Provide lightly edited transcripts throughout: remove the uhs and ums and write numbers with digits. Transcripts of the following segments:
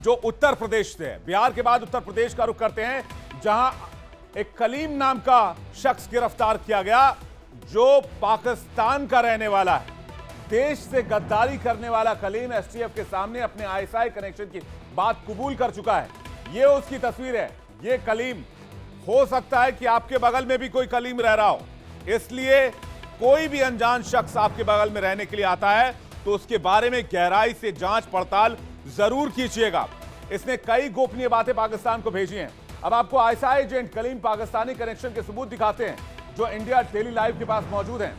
जो उत्तर प्रदेश से है। बिहार के बाद उत्तर प्रदेश का रुख करते हैं, जहां एक कलीम नाम का शख्स गिरफ्तार किया गया, जो पाकिस्तान का रहने वाला है। देश से गद्दारी करने वाला कलीम एसटीएफ के सामने अपने आईएसआई कनेक्शन की बात कबूल कर चुका है। ये उसकी तस्वीर है। ये कलीम, हो सकता है कि आपके बगल में भी कोई कलीम रह रहा हो, इसलिए कोई भी अनजान शख्स आपके बगल में रहने के लिए आता है तो उसके बारे में गहराई से जांच पड़ताल जरूर कीजिएगा। इसने कई गोपनीय बातें पाकिस्तान को भेजी हैं। अब आपको ISI agent Kaleem Pakistani connection के सबूत दिखाते हैं, जो इंडिया डेली लाइव के पास मौजूद हैं।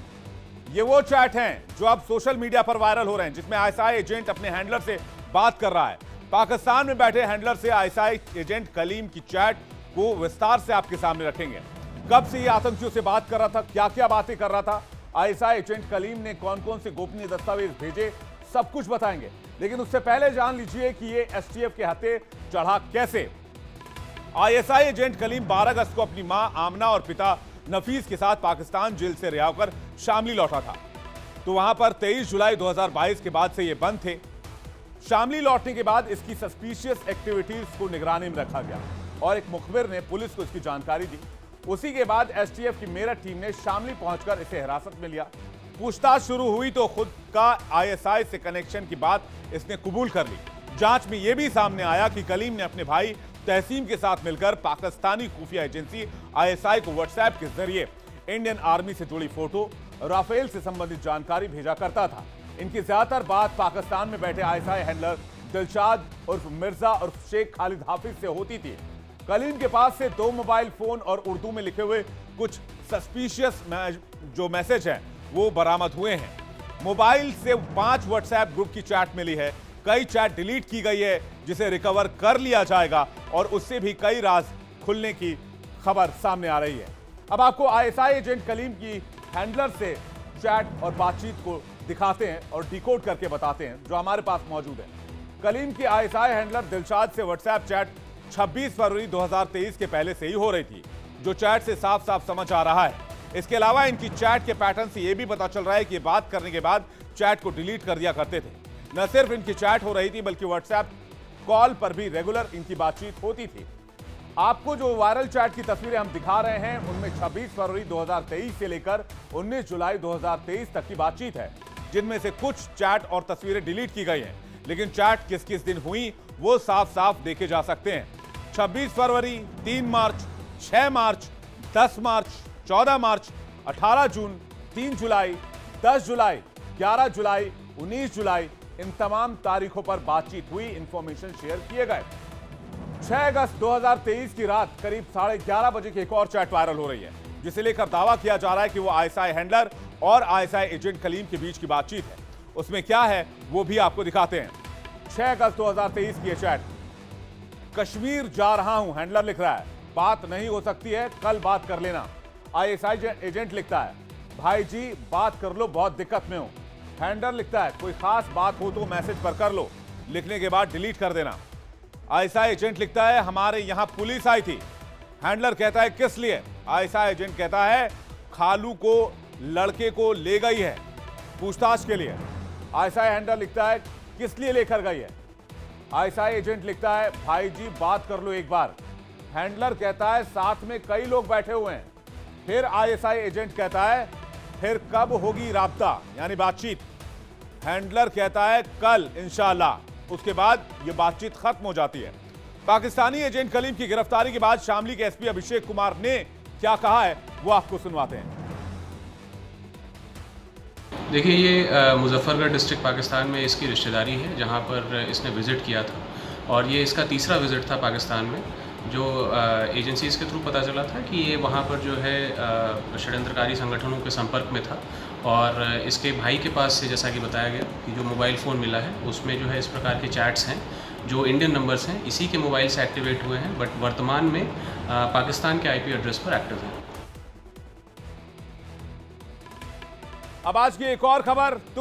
ये वो चैट हैं जो अब सोशल मीडिया पर वायरल हो रहे हैं, जिसमें आईएसआई एजेंट अपने हैंडलर से बात कर रहा है। पाकिस्तान में बैठे हैंडलर से आईएसआई एजेंट कलीम की चैट को विस्तार से आपके सामने रखेंगे। कब से ये आतंकियों से बात कर रहा था, क्या क्या बातें कर रहा था, आईएसआई एजेंट कलीम ने कौन कौन से गोपनीय दस्तावेज भेजे, सब कुछ बताएंगे। लेकिन उससे पहले जान लीजिए कि ये एसटीएफ के हथे चढ़ा कैसे। आईएसआई एजेंट कलीम 12 अगस्त को अपनी मां आमना और पिता नफीस के साथ पाकिस्तान जेल से रिहा होकर शामली लौटा था। तो वहां पर 23 जुलाई 2022 के बाद से ये बंद थे। शामली लौटने के बाद इसकी सस्पिशियस एक्टिविटीज को निगरानी में रखा गया और एक मुखबिर ने पुलिस को इसकी जानकारी दी। उसी के बाद एसटीएफ की मेरठ टीम ने शामली पहुंचकर इसे हिरासत में लिया। पूछताछ शुरू हुई तो खुद का आईएसआई से कनेक्शन की बात इसने कबूल कर ली। जांच में यह भी सामने आया कि कलीम ने अपने भाई तहसीम के साथ मिलकर पाकिस्तानी खुफिया एजेंसी आईएसआई को व्हाट्सएप के जरिए इंडियन आर्मी से जुड़ी फोटो, राफेल से संबंधित जानकारी भेजा करता था। इनकी ज्यादातर बात पाकिस्तान में बैठे आईएसआई हैंडलर दिलशाद उर्फ मिर्जा उर्फ शेख खालिद हाफिज से होती थी। कलीम के पास से 2 मोबाइल फोन और उर्दू में लिखे हुए कुछ सस्पिशियस जो मैसेज हैं वो बरामद हुए हैं। मोबाइल से 5 व्हाट्सएप ग्रुप की चैट मिली है। कई चैट डिलीट की गई है, जिसे रिकवर कर लिया जाएगा और उससे भी कई राज खुलने की खबर सामने आ रही है। अब आपको आईएसआई एजेंट कलीम की हैंडलर से चैट और बातचीत को दिखाते हैं और डिकोड करके बताते हैं, जो हमारे पास मौजूद है। कलीम की आईएसआई हैंडलर दिलशाद से व्हाट्सएप चैट 26 फरवरी 2023 के पहले से ही हो रही थी, जो चैट से साफ साफ समझ आ रहा है। इसके अलावा इनकी चैट के पैटर्न से यह भी पता चल रहा है कि बात करने के बाद चैट को डिलीट कर दिया करते थे। न सिर्फ इनकी चैट हो रही थी, बल्कि व्हाट्सएप कॉल पर भी रेगुलर इनकी बातचीत होती थी। आपको जो वायरल चैट की तस्वीरें हम दिखा रहे हैं, उनमें 26 फरवरी 2023 से लेकर 19 जुलाई 2023 तक की बातचीत है, जिनमें से कुछ चैट और तस्वीरें डिलीट की गई हैं। लेकिन चैट किस किस दिन हुई वो साफ साफ देखे जा सकते हैं। 26 फरवरी, 3 मार्च, 6 मार्च, 10 मार्च, 14 मार्च, 18 जून, 3 जुलाई, 10 जुलाई, 11 जुलाई, 19 जुलाई, इन तमाम तारीखों पर बातचीत हुई, इंफॉर्मेशन शेयर किए गए। 6 अगस्त 2023 की रात करीब 11:30 बजे की एक और चैट वायरल हो रही है, जिसे लेकर दावा किया जा रहा है कि वो आईएसआई हैंडलर और आईएसआई एजेंट कलीम के बीच की बातचीत है। उसमें क्या है वो भी आपको दिखाते हैं। 6 अगस्त 2023 की चैट। कश्मीर जा रहा हूं, हैंडलर लिख रहा है, बात नहीं हो सकती है, कल बात कर लेना। आईएसआई एजेंट लिखता है, भाई जी बात कर लो, बहुत दिक्कत में हूं। हैंडलर लिखता है, कोई खास बात हो तो मैसेज पर कर लो, लिखने के बाद डिलीट कर देना। आईएसआई एजेंट लिखता है, हमारे यहां पुलिस आई थी। हैंडलर कहता है, किस लिए? आईएसआई एजेंट कहता है, खालू को लड़के को ले गई है पूछताछ के लिए। आईएसआई हैंडलर लिखता है, किस लिए लेकर गई है? आईएसआई एजेंट लिखता है, भाई जी बात कर लो एक बार। हैंडलर कहता है, साथ में कई लोग बैठे हुए हैं। फिर आईएसआई एजेंट कहता है, फिर कब होगी राब्ता यानी बातचीत? हैंडलर कहता है, कल इंशाल्लाह। उसके बाद यह बातचीत खत्म हो जाती है। पाकिस्तानी एजेंट कलीम की गिरफ्तारी के बाद शामली के एसपी अभिषेक कुमार ने क्या कहा है वो आपको सुनवाते हैं। देखिए, ये मुजफ्फरगढ़ डिस्ट्रिक्ट पाकिस्तान में इसकी रिश्तेदारी है, जहाँ पर इसने विज़िट किया था और ये इसका तीसरा विज़िट था पाकिस्तान में। जो एजेंसीज़ के थ्रू पता चला था कि ये वहाँ पर जो है षड्यंत्रकारी संगठनों के संपर्क में था और इसके भाई के पास से, जैसा कि बताया गया, कि जो मोबाइल फ़ोन मिला है उसमें जो है इस प्रकार के चैट्स हैं जो इंडियन नंबर्स हैं, इसी के मोबाइल से एक्टिवेट हुए हैं, बट वर्तमान में पाकिस्तान के IP एड्रेस पर एक्टिव हैं। अब आज की एक और खबर।